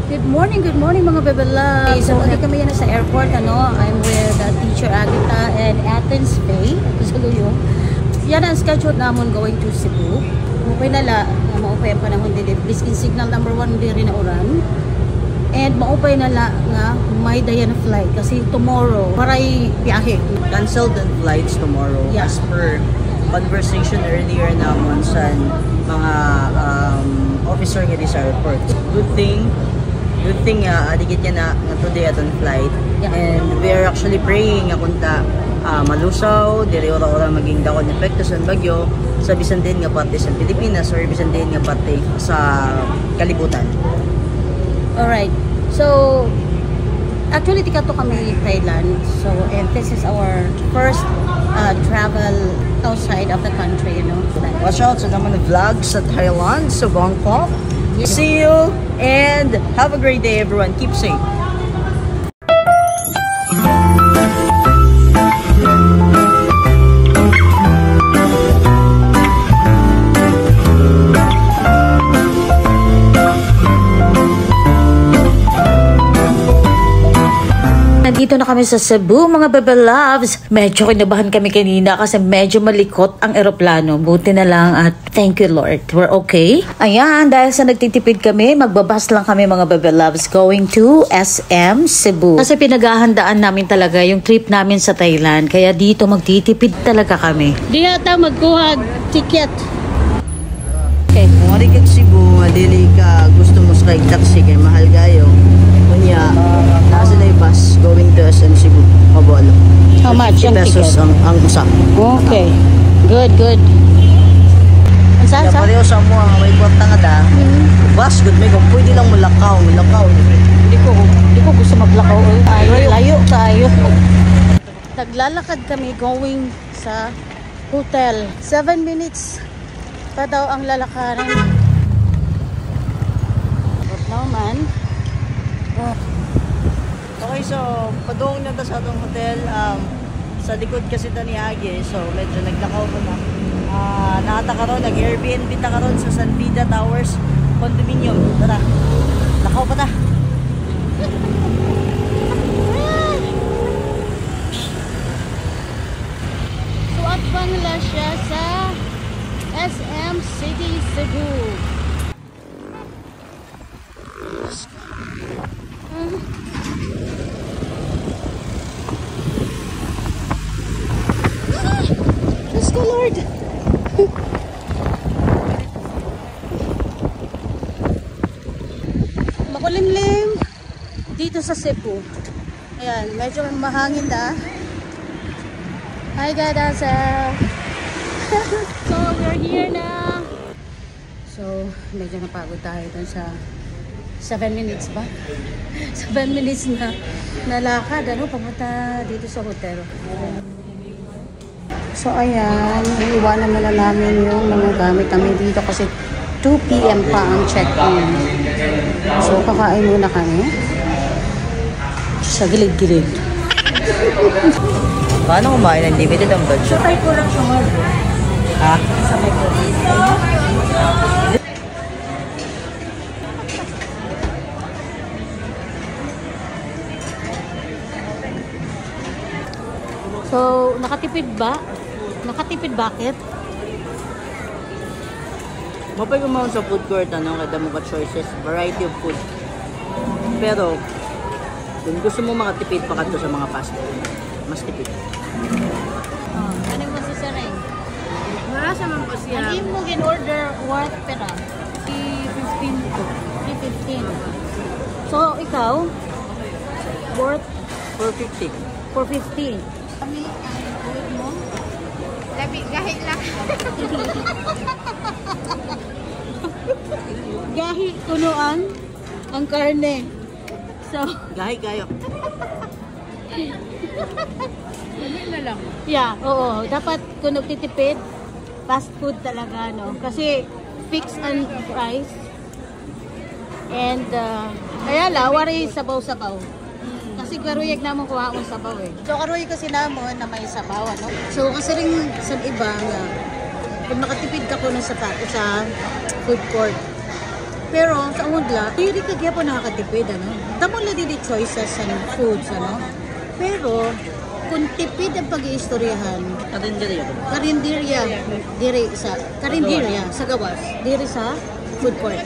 Good morning mga bebela. So, hindi kami yan sa airport, I'm with Teacher Agatha and Athens Bay. Kasaluyo. Yan ang schedule namon going to Cebu. Maupay nala, maupay ang panahon din. Please in signal number 1 di rin na oran. And maupay nala nga may dayan flight kasi tomorrow maray biyahe. Canceled and flights tomorrow as per conversation earlier namon sa mga officer nga sa airport. Good thing adigit niya na today at on flight. And we are actually praying nga kunta malusaw, diri ora maging dakon epekto sa bagyo sa bisan din nga parte sa Pilipinas or bisan din nga parte sa kalibutan. Alright. So, actually tika to kami Thailand. So, and this is our first travel outside of the country, Watch out sa naman ng vlogs sa Thailand, sa Bangkok. See you and have a great day everyone. Keep safe. Nandito na kami sa Cebu, mga bebe loves. Medyo kinabahan kami kanina kasi medyo malikot ang eroplano. Buti na lang at thank you Lord, we're okay. Ayan, dahil sa nagtitipid kami, magbabas lang kami mga bebe loves going to SM Cebu. Kasi pinaghahandaan namin talaga yung trip namin sa Thailand. Kaya dito magtitipid talaga kami. Di ata magkuha ticket. Okay. Kung ari kag Cebu, dili ka gusto mo sa taxi kay mahal gayo. Kunya, nasa na yung bus going to SM Cebu. Kabalo. How much ang pesos ticket? ang usa. Okay. Good. Ang Kaya sasa? pareho sa mo ang may kwarta nga da. Bus good may kung pwede lang mulakaw. Hindi ko gusto maglakaw. Layo tayo. Naglalakad kami going sa hotel. 7 minutes pa daw ang lalakarin. But now man. Okay, so padung na ta sa atong hotel. Sa likod kasi ta ni Age, so medyo naglakaw ko na. Nakata karon, nag-Airbnb ta karon sa San Vida Towers condominium. Tara. Lakaw pa ta. Suat Bangla siya sa SM City Cebu. Diyos ko Lord. Makulimlim dito sa Cebu. Ayan, medyo mahangin na. Hi God, so we're here na. So medyo napagod tayo dun sa 7 minutes ba? 7 minutes na nalakad, papunta dito sa hotel. So ayan, iiwanan muna namin yung mga gamit namin dito kasi 2 PM pa ang check-in. So kakain muna kami sa gilid-gilid. Paano kumain ng limited ang budget? So type ko lang siya mo. Ha? Sa microwave. So, nakatipid ba? Nakatipid bakit? Mapay kumahon sa food court, kada mo ka-choices, variety of food. Pero, kung gusto mo makatipid pa kadto sa mga fast food, mas tipid. Ano mo si Saray? Wala sa mga siya. Hindi mo in-order worth pera? 315 ko. 315. So, ikaw? Worth? 450. 450. Kami, worth mo? Labi, gahit lang. Gahi, kunuan ang karne. So, Gahi kayo. Labi na lang. yeah, oo. Dapat kung nagtitipid, fast food talaga, Kasi fixed ang price. And, kaya la, wari sabaw-sabaw. Kasi karuyag naman kuha akong sabaw eh. So, karuyag kasi naman na may sabaw, So, kasi rin sa iba nga, kung nakatipid ka ko ng sapato sa food court, Pero sa Undla, diri ka gyapon nakakatipid ano. Damo la di choices and foods ano. Pero kung tipid ang pag-iistoryahan, karinderya diri sa gawas, diri sa food court.